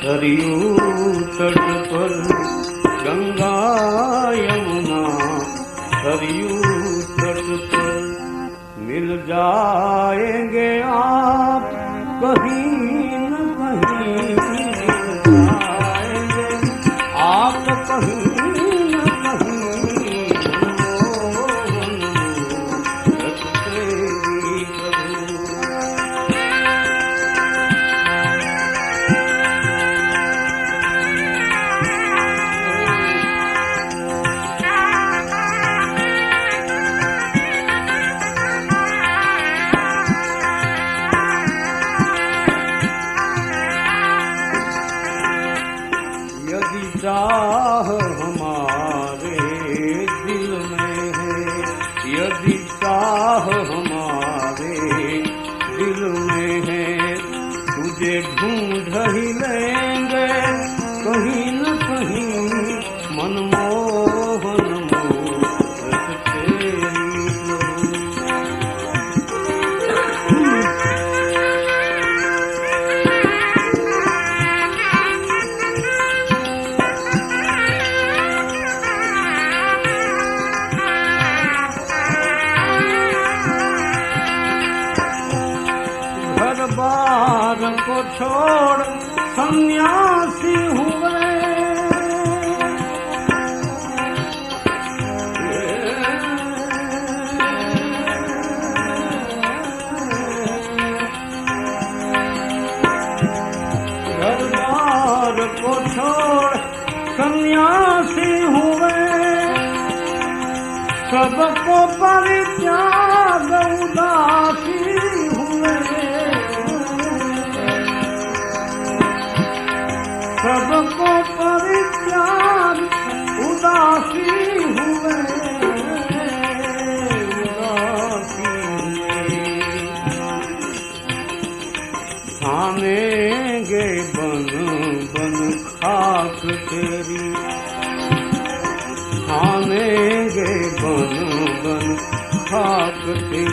सरयू तट पर गंगा यमुना, सरयू तट पर मिल जाएंगे आप कहीं न कहीं, मिल जाएंगे आप कहीं न कहीं, रखते ही प्रभु। चाह हमारे दिल में है, यदि चाह हमारे दिल में है, तुझे ढूंढ ही लेंगे कहीं न कहीं, मनमोहन मोहक तेरी बार को छोड़ सन्यासी हुए, घर बार को छोड़ सन्यासी हुए, सबको परित्याग उदासी हुए, सबको परित्याग उदासी हुए, उदासी हुए। छानेंगे बन बन खाक तेरी, छानेंगे बन बन खाक तेरी,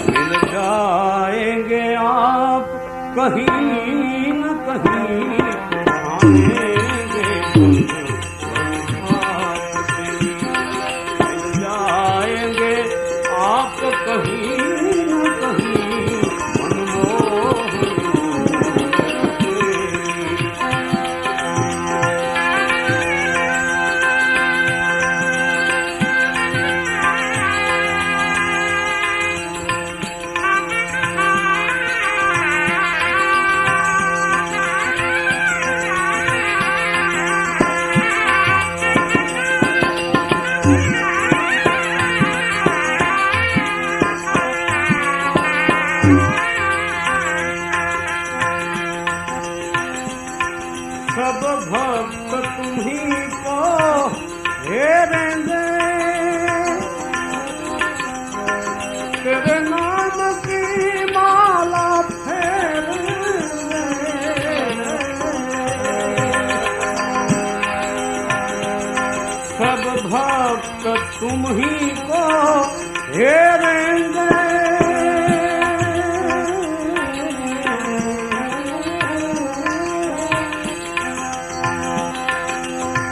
मिल जाएंगे आप कहीं न कहीं, मिल जाएंगे आप कहीं न कहीं, मनमोहन सब भक्त तुम्ही को हेरेंगे, तेरे नाम की माला फेरेंगे, सब भक्त तुम ही को हेरेंगे,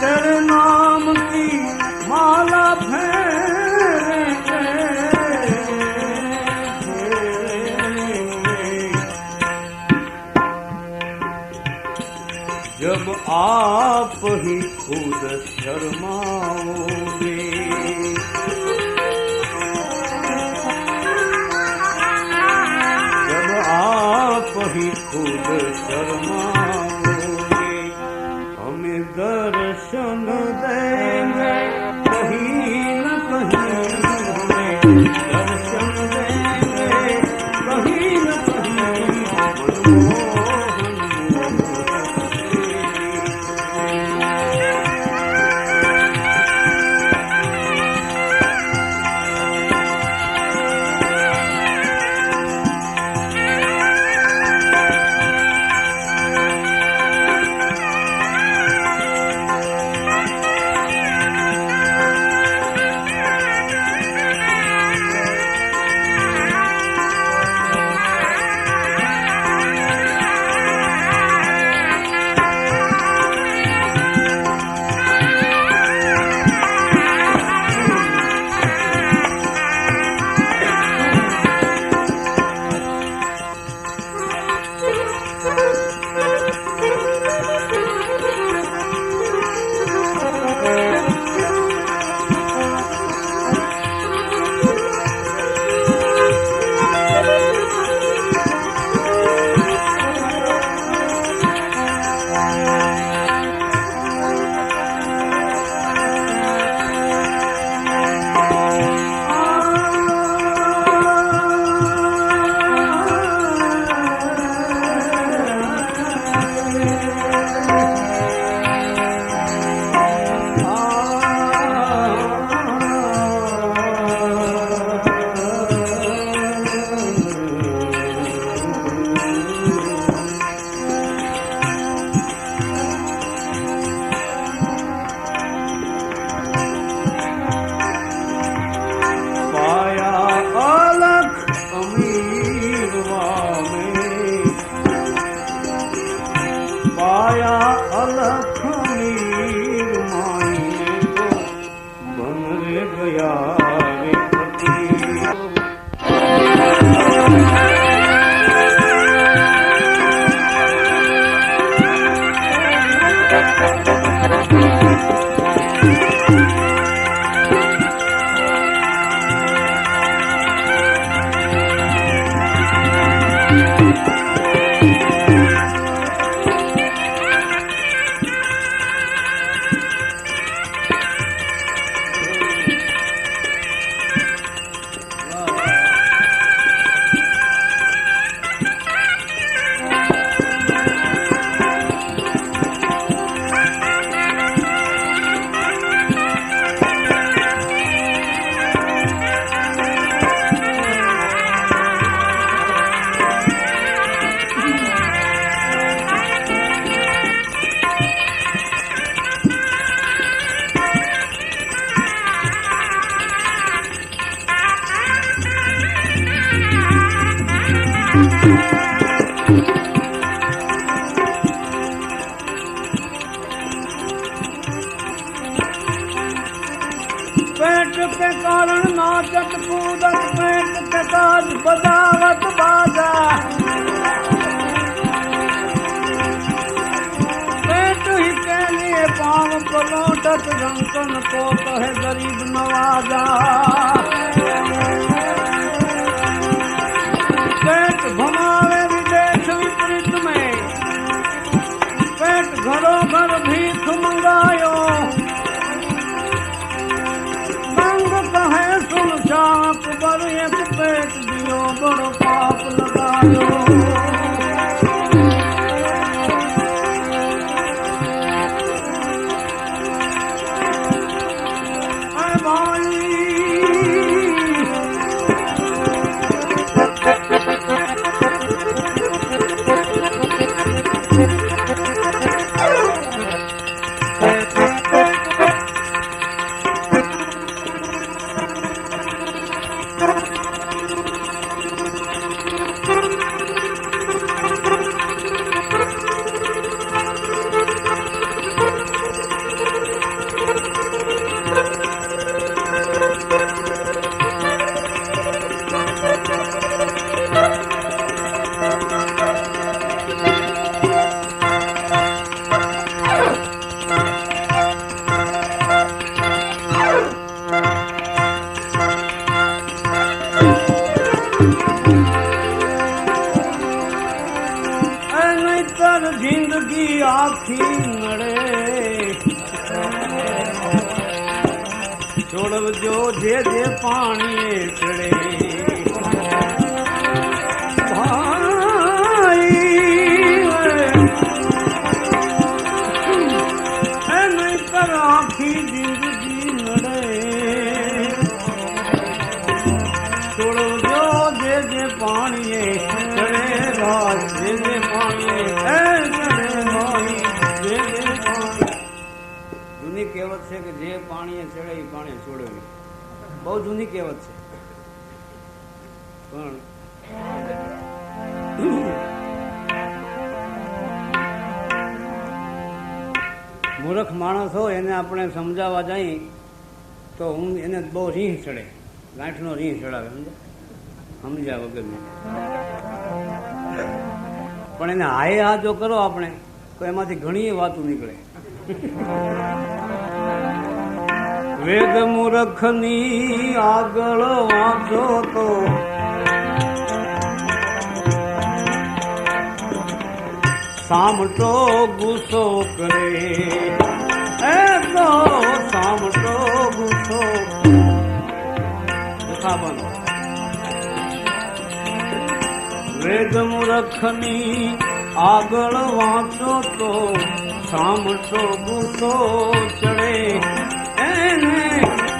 तेरे नाम की माला फेरेंगे, जब आप ही खुद शर्माओगे, जब आप ही खुद शर्माओगे, हमें दर्शन देंगे कहीं न कहीं, हमें दर्शन देंगे कहीं न कहीं, मनमोहन मोहक तेरी। आया अलख मीर माई तो बन रे गया रे फकीर। पेट के कारण नाचत कूदत पेट के काज बजावत बाजा। पेट ही के लिए पाँव को लौटत रंकन को कहे गरीब नवाजा। पेट भमावे विदेश विपरीत में पेट घरों घर भीख मंगायो। कहे सुन चाक बर एक पेट दियो बड़ो पाप लगायो। जिंदगी आखी नड़े छोड़ जो जे पानी चढ़े। भाई नहीं कर आखी जिंदगी नड़े छोड़ जो जे पानी चढ़े। राज जे पानी જૂની કહેવત છે કે જે પાણીએ ચડે એ પાણી છોડવી. બહુ જૂની કહેવત છે. પણ મૂર્ખ માણસ હોય એને આપણે સમજાવવા જઈએ તો હું એને બહુ રીહ ચડે, ગાંઠનો રીહ ચડાવે, સમજ્યા વગર. પણ એને હાય હા જો કરો આપણે તો એમાંથી ઘણી વાતો નીકળે. વેદ મૂર્ખની આગળ વાંચો તો સામટો ગુસ્સો કરે. એ તો સામટો ગુસ્સો બનો. વેદ મૂર્ખની આગળ વાંચો તો સામટો ગુસ્સો ચડે. એને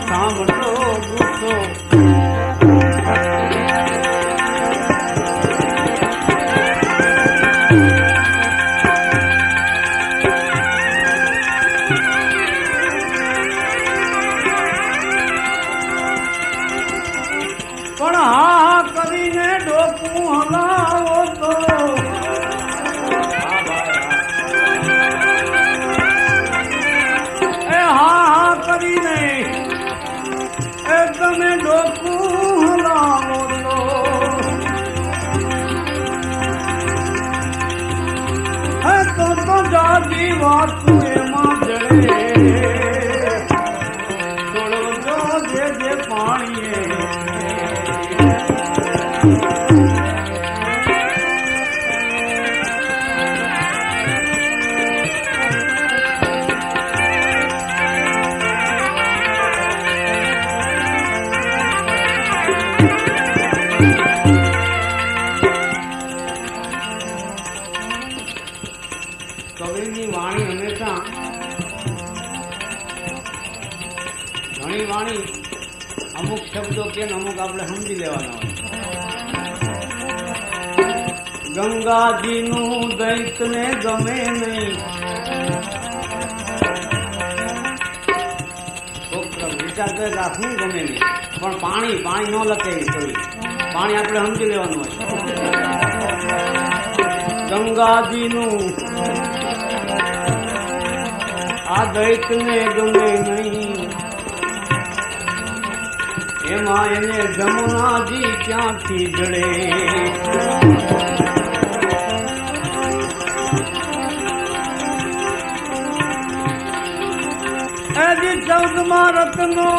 સામટો ગુસ્સો પણ હા કરીને ડોકું હલાવો તો ગંગાજી વાતું એમાં જડે છોડવજો જે જે પાણીએ કવિની વાણી હંમેશા ઘણી વાણી અમુક શબ્દો કે અમુક આપણે સમજી લેવાના હોય ગંગાજીનું દૈતને ગમે નહીં વિચાર કરે રાખવું ગમે નહીં પણ પાણી ન લખે કવિ પાણી આપણે સમજી લેવાનું હોય ગંગાજીનું આ દૈતને ગમે નહીં એમાં એને જમુનાજી ક્યાંથી જડે એજી 14મા રત્નો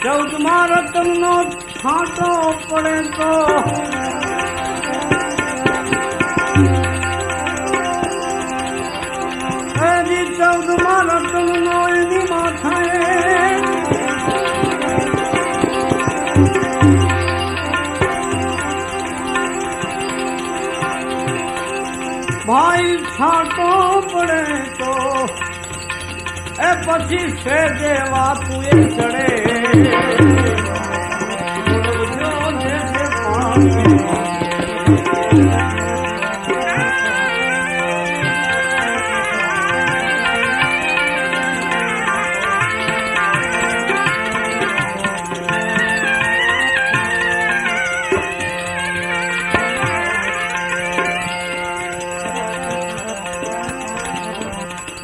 14મા રત્નનો છાંટો પડે તો એની 14મા રત્નનો એની માથાએ ભાઈ છાંટો પડે તો એ પછી સેજે વાતું એ ચડે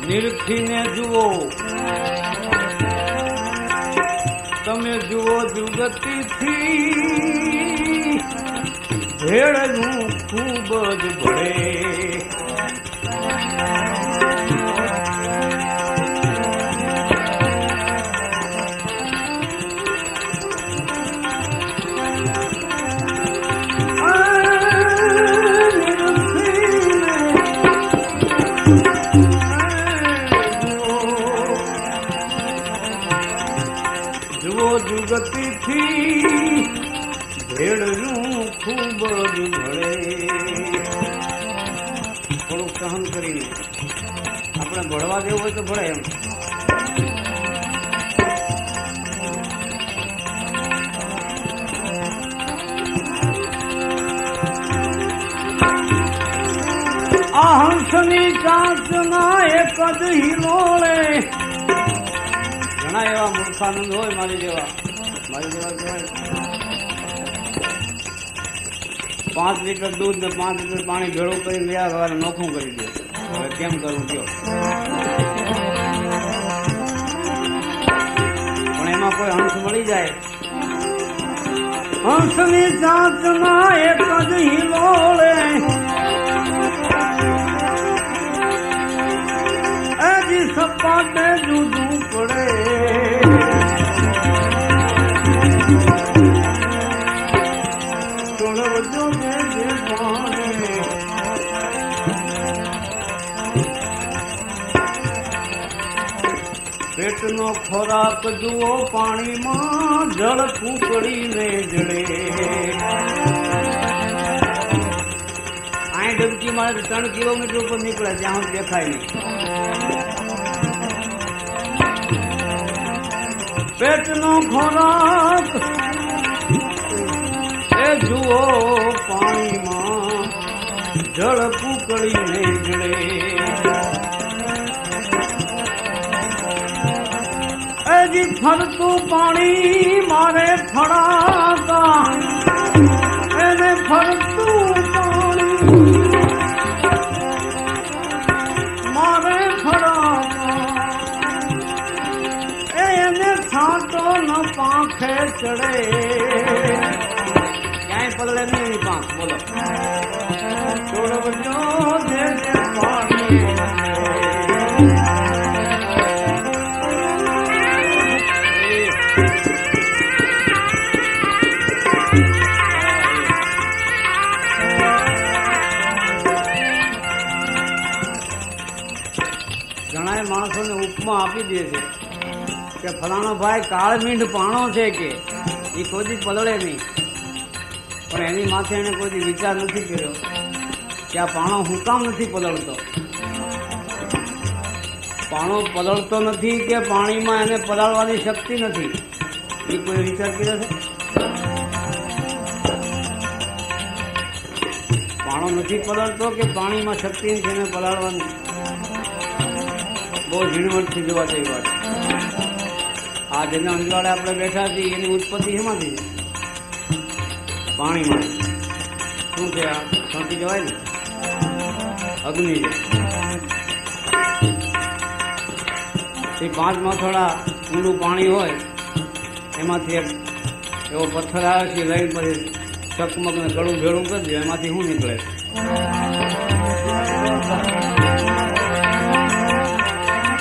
નિરખીને જુઓ તમે જુઓ જુગતીથી ભેળનું ખૂબ જ ભળે જુગતીથી ભેળનું ખૂબ જ ભળે થોડુંક સહન કરીને આપણે ભળવા જેવું હોય તો ભળે એમ આ હંસની ચાંચના એક જ હિલોળે ઘણા એવા મૂર્ખાનંદ હોય મારી જેવા કહેવાય 5 લીટર દૂધ ને 5 લીટર પાણી ભેળું કરીને રહ્યા સવારે નોખું કરી દે હવે કેમ કરવું કયો પણ એમાં કોઈ હંસ મળી જાય હંસની ચાંચના એક જ હિલોળે એજી સપાટે જુદું પડે પેટનો ખોરાક જુઓ પાણીમાં જળ કૂકડીને જડે આ ડબકી મારે 3 કિલોમીટર ઉપર નીકળે જ્યાં દેખાય નહીં પેટનો ખોરાક એ જુઓ પાણીમાં જળ કૂકડીને જડે એજી ફરતું પાણી મારે ફળાતા એને ફરતું પાણી મારે ફળાતા એને છાંટો ન પાંખે ચડે ક્યાંય પલળે નહીં એની પાંખ. બોલો છોડવજો જેને પાણી. ઘણા માણસોને ઉપમા આપી દે છે કે ફલાણો ભાઈ કાળમીંઢ પાણો છે કે એ કોઈ પલળે નહીં, પણ એની માથે એને કોઈ વિચાર નથી કર્યો કે આ પાણો હું કામ નથી પલળતો. પાણો પલળતો નથી કે પાણીમાં એને પલાળવાની શક્તિ નથી, એ કોઈ વિચાર કર્યો છે? પાણો નથી પલળતો કે પાણીમાં શક્તિ નથી એને પલાળવાની? બહુ ઝીણવટથી જોવા જેવી વાત. આ જેના અંજવાળે આપણે બેઠા છીએ એની ઉત્પત્તિ એમાંથી છે, પાણીમાં. શું છે આ? સમજી જવાય ને, અગ્નિ છે. એ 5 માથોડા ઊંડું પાણી હોય એમાંથી એક એવો પથ્થર આવે છે, લઈને પછી ચકમક ને કડું ભેળું કરી દે, એમાંથી શું નીકળે?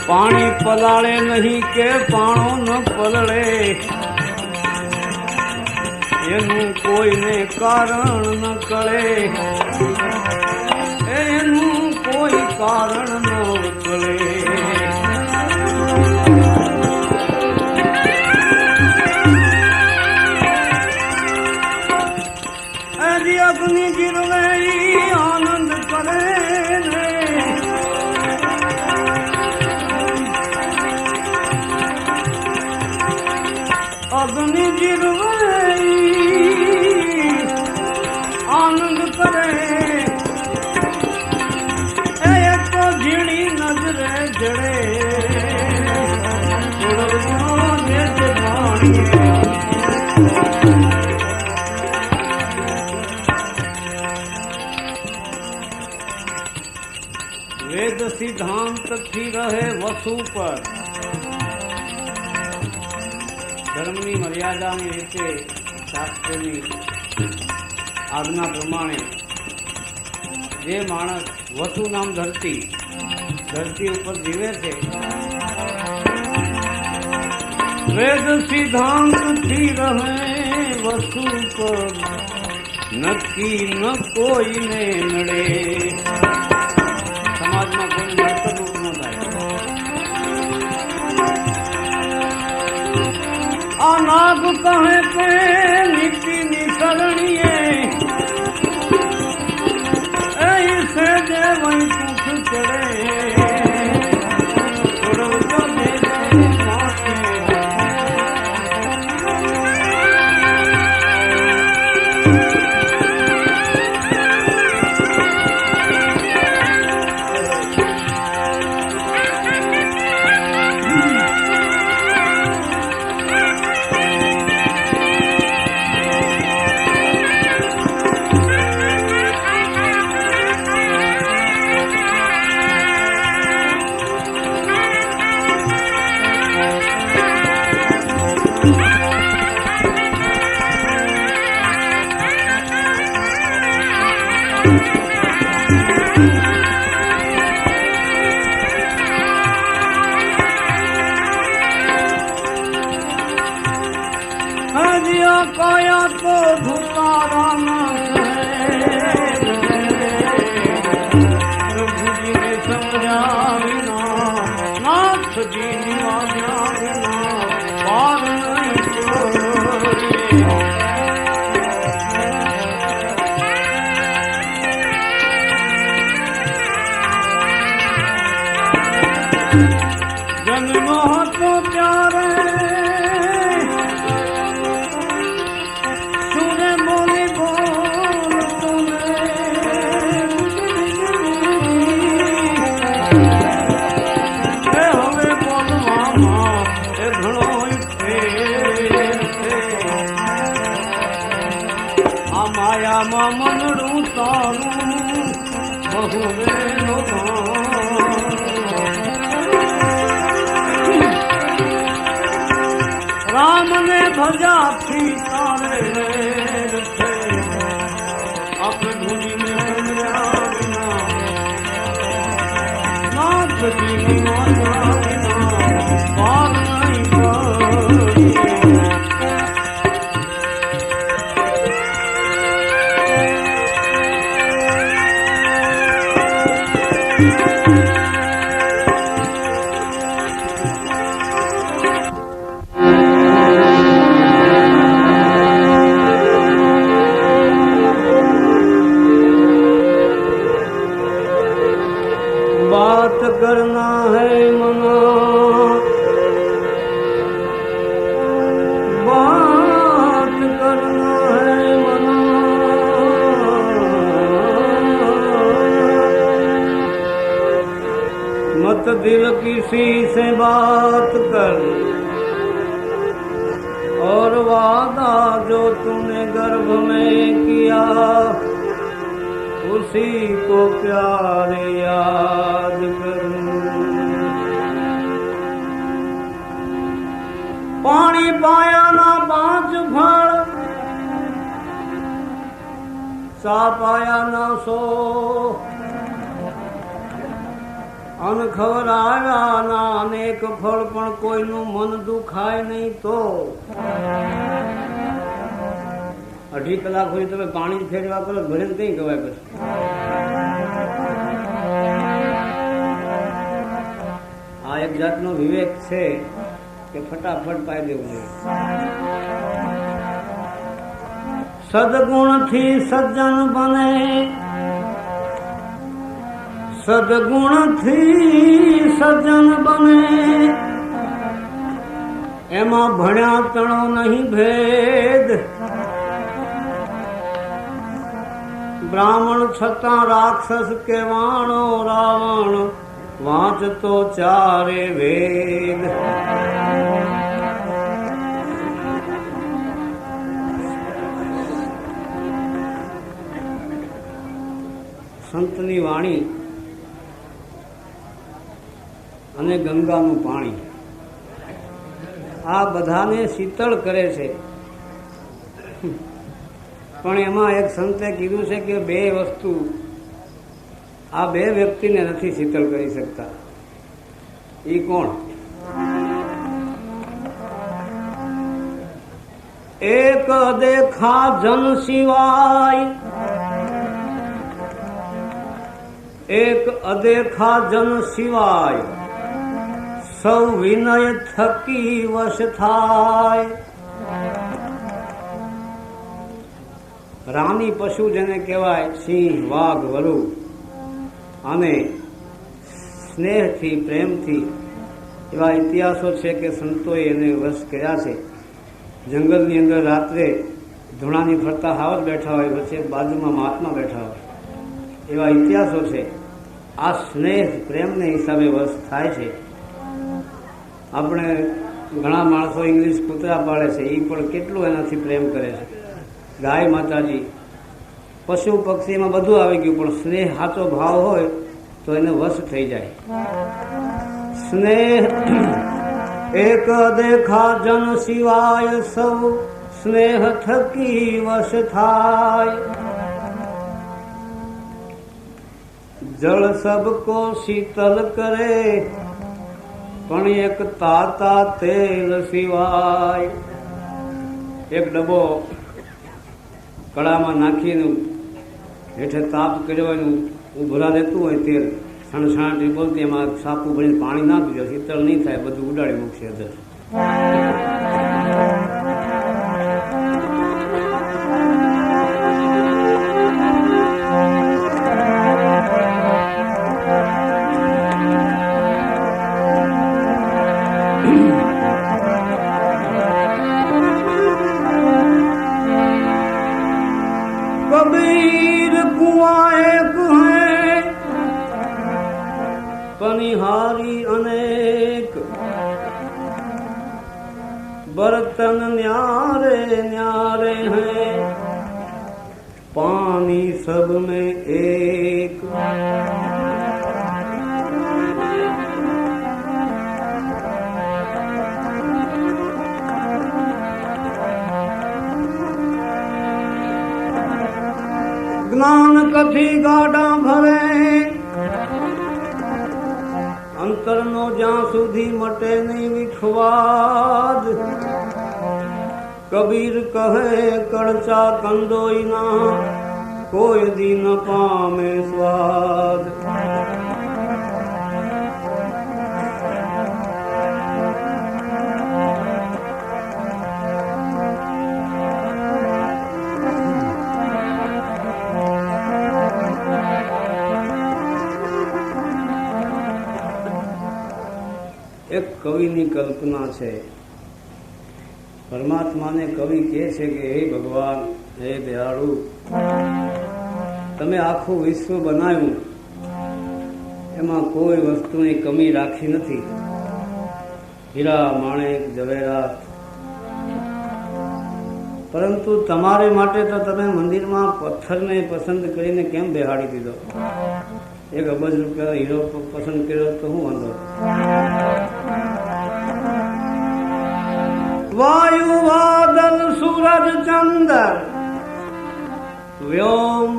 પાણી પલાળે નહીં કે પાણો ન પલળે, એનું કોઈને કારણ ન કળે, એનું કોઈ કારણ ન કળે. હજી અગ્નિ ગીરવે આનંદ કરે ને, અગ્નિ ગીરવે આનંદ કરે, એ તો ઝીણી નજરે જડે. વેદ સિદ્ધાંત થી રહે વસુ પર, ધર્મની મર્યાદાની રીતે શાસ્ત્રની આજ્ઞા પ્રમાણે જે માણસ વસુ નામ ધરતી ઉપર જીવે છે, વેદ સિદ્ધાંતથી રહે વસુ પર, નક્કી ન કોઈને નડે. સમાજમાં કોઈ નડતરૂપ ન થાય. આ નાગ કહે કે નીતિની શરણીએ, ऐसे जे वैकुंठ चढ़े, छोड़ो काया तो धुतारा प्रभु जी ने समझा बिना, नाथ जी निवाजा बिना पार नहीं जन्म तो प्यारे માયામાં મનડું તારું બહુ વેલો રામને ભજાથી તારે करना है मना, बात करना है मना, मत दिल किसी से बात कर, और वादा जो तूने गर्भ में किया उसी को प्यार याद कर। पानी पाया ना 5 फल, सा पाया ना 100, अन खवराया ना अनेक फल, पण कोईનું મન દુખાય નહીં તો 2.5 કલાક સુધી તમે પાણી ફેરવા કરો ભલે કઈ કહેવાય પછી આ એક જાતનો વિવેક છે કે ફટાફટ પાઈ દેવું જોઈએ. સદગુણથી સજ્જન બને, સદગુણથી સજ્જન બને, એમાં ભણ્યા તણો નહીં ભેદ. બ્રાહ્મણ છતાં રાક્ષસ કેવાણો રાવણ, વાંચતો 4 વેદ. સંતની વાણી અને ગંગાનું પાણી આ બધાને શીતળ કરે છે. પણ એમાં એક સંતે કીધું છે કે 2 વસ્તુ આ 2 વ્યક્તિને નથી શીતળ કરી શકતા. એ કોણ? એક દેખા જન સિવાય, એક અદેખા જન સિવાય, સૌ વિનય થકી વશ થાય. રાની પશુ જેને કહેવાય, સિંહ, વાઘ, વરુ, અને સ્નેહથી પ્રેમથી એવા ઇતિહાસો છે કે સંતોએ એને વશ કર્યા છે. જંગલની અંદર રાત્રે ધૂણાની ફરતા હાવજ બેઠા હોય, વચ્ચે બાજુમાં મહાત્મા બેઠા હોય, એવા ઇતિહાસો છે. આ સ્નેહ પ્રેમને હિસાબે વશ થાય છે. આપણે ઘણા માણસો ઇંગ્લિશ કૂતરા પાડે છે, એ પણ કેટલું એનાથી પ્રેમ કરે છે. ગાય માતાજી, પશુ પક્ષીમાં બધું આવી ગયું, પણ સ્નેહ સાચો ભાવ હોય તો એને વશ થઈ જાય. સ્નેહ એક દેખા જન સિવાય, સૌ સ્નેહ થકી વશ થાય. જળ સબકો શીતલ કરે, પણ એક તાતા તેલ સિવાય. એક ડબ્બો કડામાં નાખીને હેઠે તાપ કર્યો હોય, ઉભરા દેતું હોય તેલ, છણછાટી બોલતી, એમાં સાપું ભરીને પાણી નાખી દો, શીતળ નહીં થાય, બધું ઉડાડી મૂકશે અંદર. कबीर कुआं एक है, पनिहारी अनेक, बर्तन न्यारे न्यारे हैं, पानी सब में एक. જ્ઞાન કથી ગાડા ભરે, અંતરનો જ્યાં સુધી મટે નહીં વિખવાદ. કબીર કહે કડચા કંદોઈના, કોઈ દી ન પામે સ્વાદ. એક કવિની કલ્પના છે. પરમાત્માને કવિ કહે છે કે હે ભગવાન, હે દયાળુ, તમે આખું વિશ્વ બનાવ્યું, એમાં કોઈ વસ્તુની કમી રાખી નથી. હીરા, માણેક, જવેરાત, પરંતુ તમારે માટે તો તમે મંદિરમાં પથ્થરને પસંદ કરીને કેમ બેહાડી દીધો? 1 અબજ રૂપિયા હીરો પસંદ કર્યો તો શું વાંધો? વાયુ, વાદળ, સૂરજ, ચંદ્ર, વ્યોમ,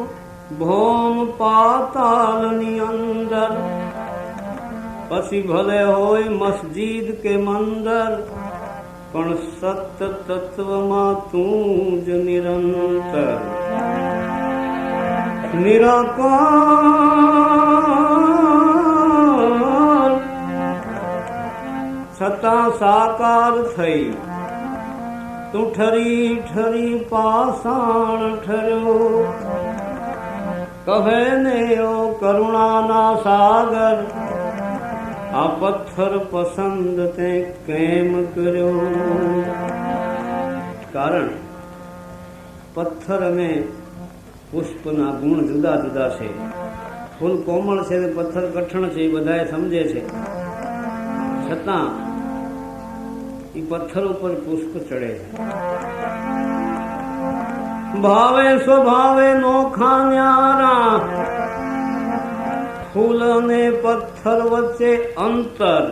ભૌમ, પાતાળની અંદર, પછી ભલે હોય મસ્જિદ કે મંદર, પણ સત તત્વમાં તું જ નિરંતર. નિરાકાર છતાં સાકાર થઈ તું ઠરી ઠરી પાષાણ ઠર્યો. કહે ને ઓ કરુણાના સાગર, આ પથ્થર પસંદ તે કેમ કર્યો? કારણ પથ્થર અને પુષ્પના ગુણ જુદા જુદા છે. ફૂલ કોમળ છે, પથ્થર કઠણ છે, એ બધાએ સમજે છે. છતાં એ પથ્થર ઉપર પુષ્પ ચડે છે. ભાવે સ્વભાવે નોખા ન્યારા, ફૂલ અને પથ્થર વચ્ચે અંતર.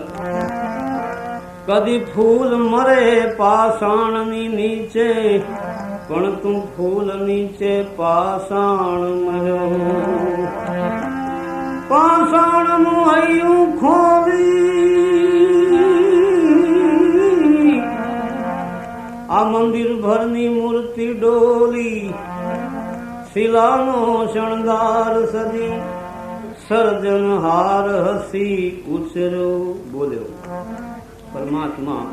કદી ફૂલ મરે પાષાણની નીચે, પણ તું ફૂલ નીચે પાષાણ મર્યો. પાષાણનું હૈયું ખોલી આ મંદિર ભરની મૂર્તિ ડોલી. શિલાનો શણગાર સજી સર્જનહાર હસી ઉછરો. બોલ્યો પરમાત્મા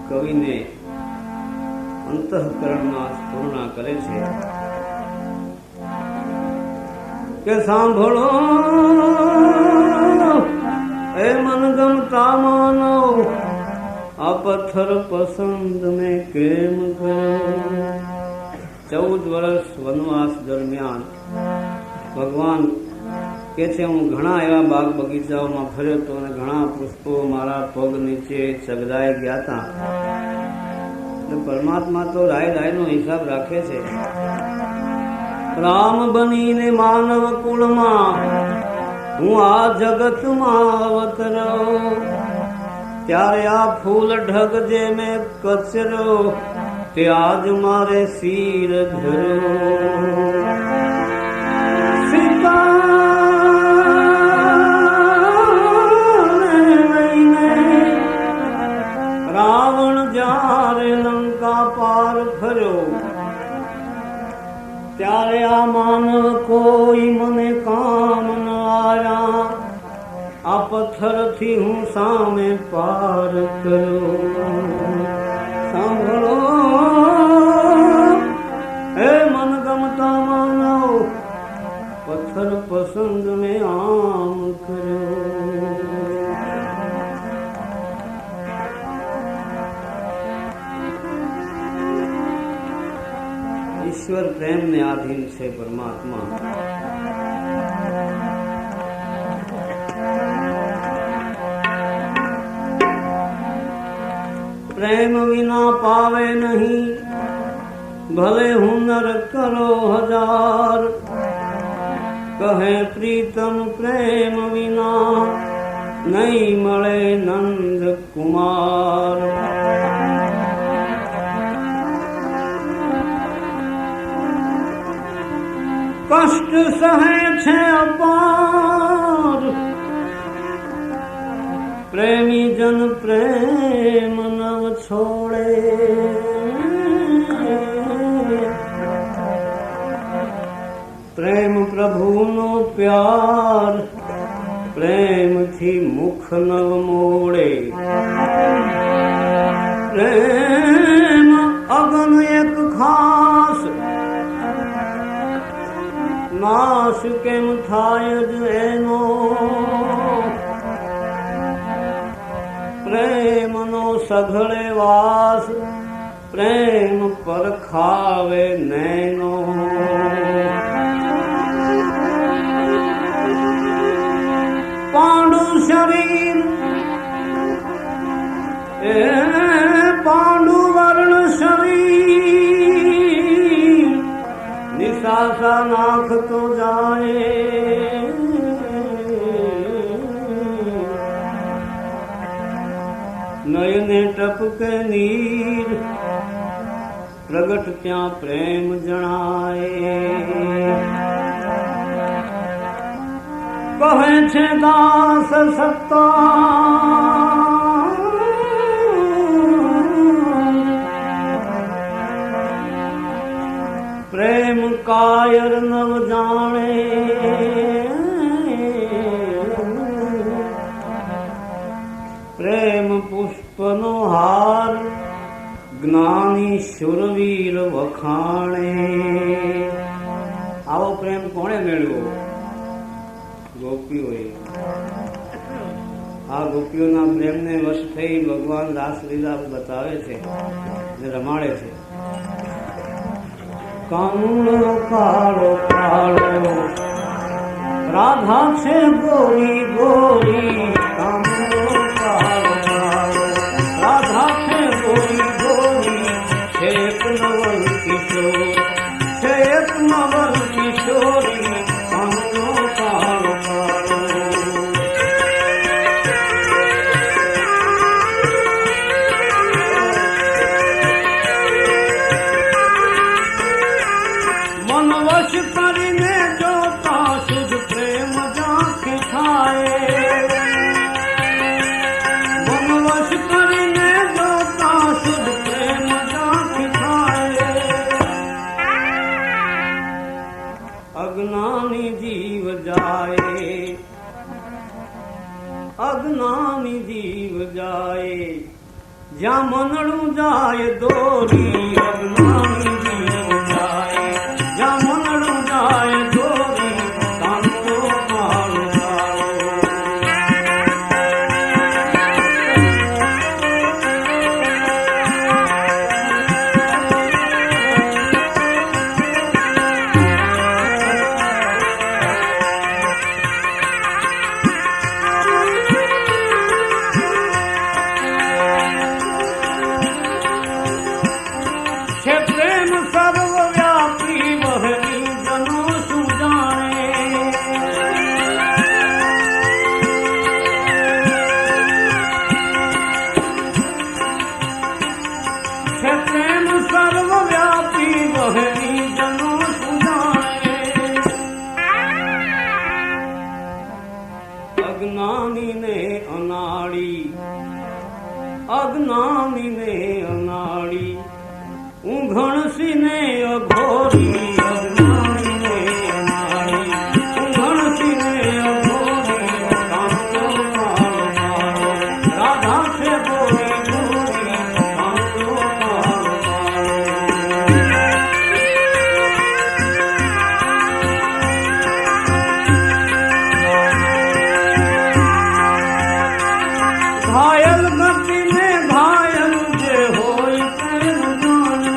કવિને અંતઃકરણમાં સ્ફુરણા કરે છે કે સાંભળો એ મનગમતા માનવ, આ પથ્થર પસંદ મેં કેમ કર્યો? 14 વર્ષ વનવાસ દરમિયાન ભગવાન કે છે હું ઘણા એવા બાગ બગીચાઓમાં ફર્યો હતો અને ઘણા પુષ્પો મારા પગ નીચે ચગદાઈ ગયા હતા. પરમાત્મા તો રાયનો હિસાબ રાખે છે. રામ બનીને માનવ કુળમાં હું આ જગતમાં અવતર્યો, ત્યારે આ ફૂલ ઢગ જે મેં કચરો, તે આજ મારે શિર ધર્યો. રાવણ જ્યારે લંકા પાર ફર્યો, ત્યારે આ માનવ કોઈ મને કામ ન આયા. આ પથ્થરથી હું સામે પાર કર્યો. સાંભળો હે મનગમતા માનવ, પથ્થર પસંદ મેં આમ કર્યો. ઈશ્વર પ્રેમને આધીન છે. પરમાત્મા પ્રેમ વિના પાવે નહીં, ભલે હુનર કરો 1000. કહે પ્રીતમ પ્રેમ વિના નહીં મળે નંદ કુમાર. કષ્ટ સહે છે અપાર, પ્રેમી જન પ્રેમ નવ છોડે. પ્રેમ પ્રભુનો પ્યાર, પ્રેમથી મુખ નવ મોડે. પ્રેમ અગન એક ખાસ, નાશ કેમ થાય જ એનો? सघळे वास प्रेम पर खावे नैनो पांडु शरीर पांडु वर्ण शरीर निशासा नाख तो जाए नयने टपके नीर प्रगट त्या प्रेम जणाए कहे छे दास सत्ता प्रेम कायर नव जाने प्रेम पुष्प नो हार ज्ञानी शुरवीर वखाणे आवो प्रेम कोणे मेळव्यो गोपीओए आ गोपीओना प्रेमने वश थई भगवान रासलीला बतावे छे ने रमाड़े छे कानून काळो काळो राधा छे गोरी गोरी कानून काळो काळो राधा छे गोरी गोरी छे एक नवल किशोर छे एक नवल किशोरी कानून काळो काळो मन वश करीने जोता शुद्ध प्रेम जाके खाए मन वश करीने जोता शुद्ध प्रेम जाके खाए अज्ञानी जीव जाए अज्ञानी जीव जाए जा मनड़ू जाए दोरी अज्ञानी जीव जाए जा मनड़ू जाए दोरी कांतो कालो छे प्रेम सर्वव्यापी वहनी जनो सुजाने छे प्रेम सर्वव्यापी वहनी जनो सुजाने अज्ञानी ने अनाड़ी अज्ञानी ने अनाड़ी ऊंघणसी ने अघोरी अज्ञानी ने अनाड़ी ऊंघणसी ने अघोरी कांतो कालो कालो राधा से गोरी गोरी कांतो कालो कालो घायल गति ने घायल जे होई प्रेम जाने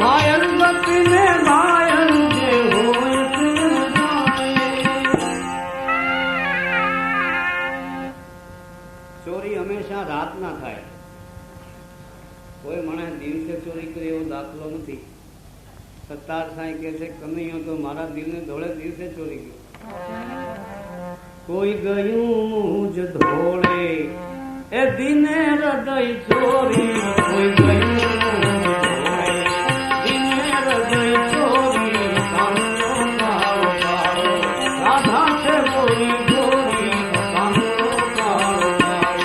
घायल गति ने घायल जे होई प्रेम जाने चोरी हमेशा रात ना थाय कोई मणे दिवसे चोरी करे एवो दाखलो नहीं सत्तार साईं कहे छे कन्हैयो तो मारा दिल ने धोळे दिवसे चोरी गयो कोई गયું मुझ धोळे ए दिने हृदय चोरी कोई गયું मुझ धोळे दिने हृदय चोरी कांतो कालो कालो राधा से गोरी गोरी कांतो कालो कालो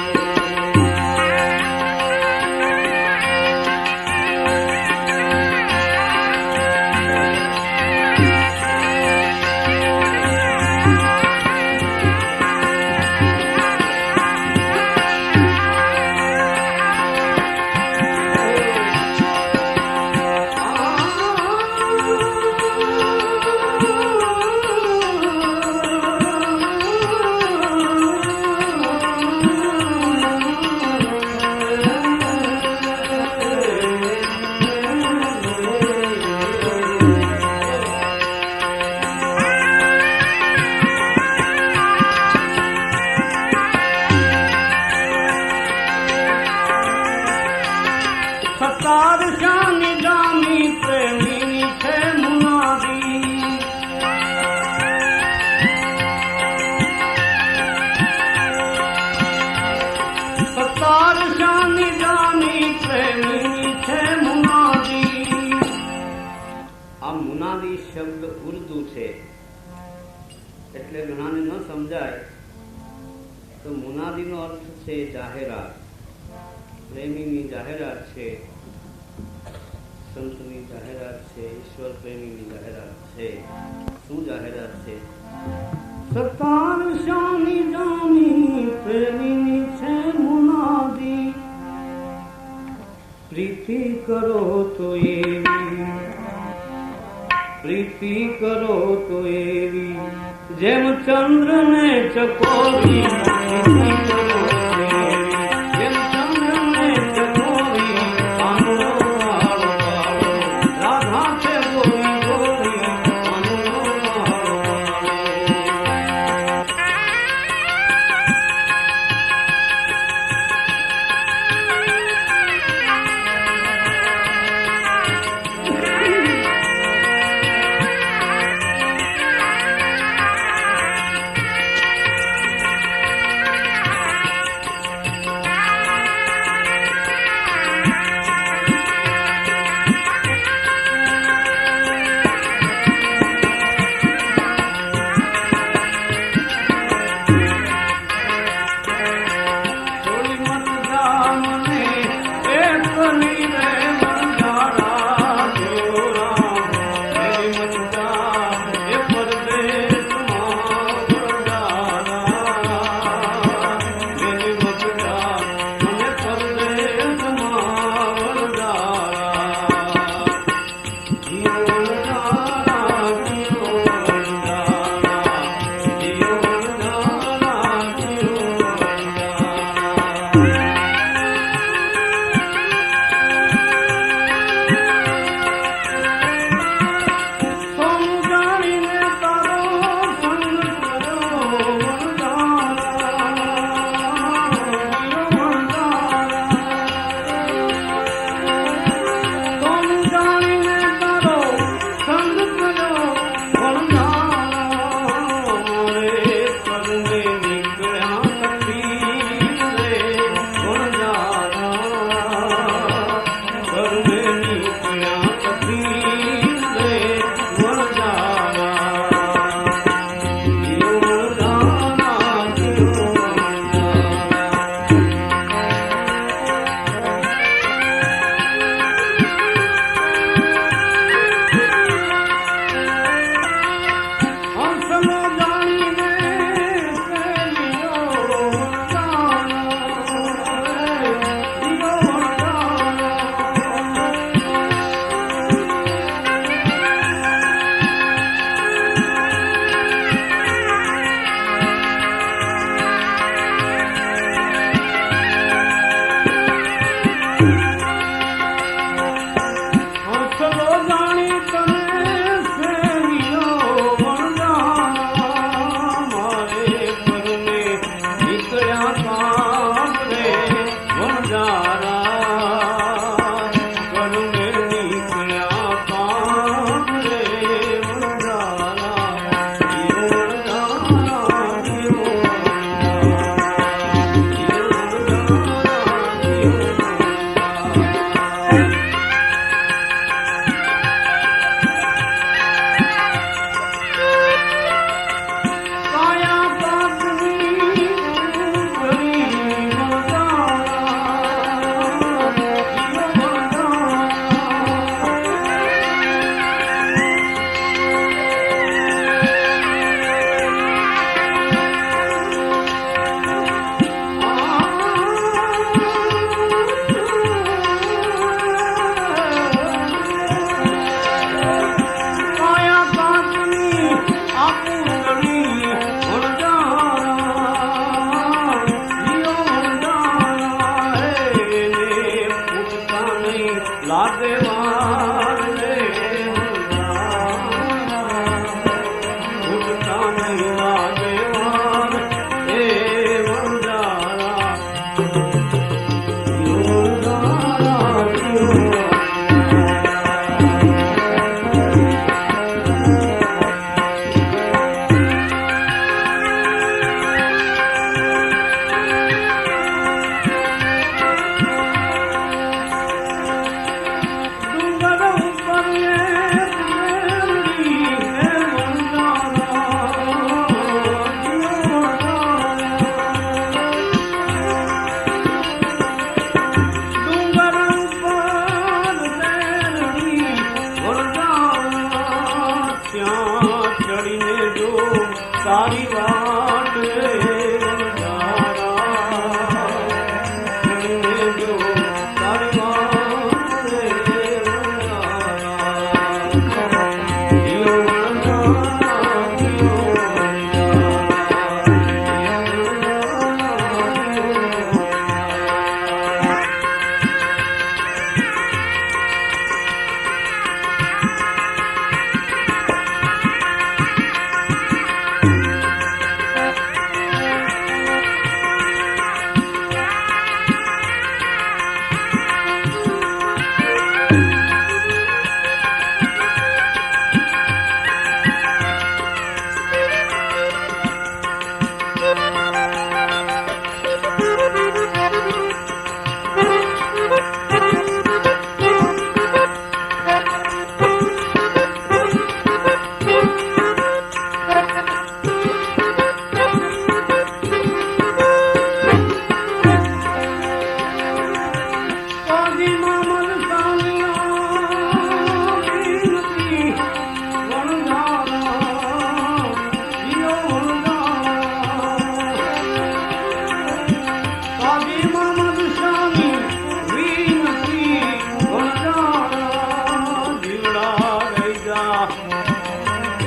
मुनादी शब्द उर्दू है એટલે ઘણાને ન સમજાય તો મુનાદીનો અર્થ છે જાહેરાત. પ્રેમીની જાહેરાત છે, સંતની જાહેરાત છે, ઈશ્વર પ્રેમીની જાહેરાત છે. શું જાહેરાત છે? સતાર શાની જાની પ્રેમીની છે મુનાદી. પ્રીતિ કરો તો એવી, પ્રીતિ કરો તો એવી જેમ ચંદ્ર ને ચકોરી. પ્રીતિ કરો તો એવી જેમ ચંદ્ર ને ચકોરી. આનો વાળો વાળો રાધા છે ગોરી ગોરી. આનો વાળો વાળો.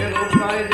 એ લોકકાળી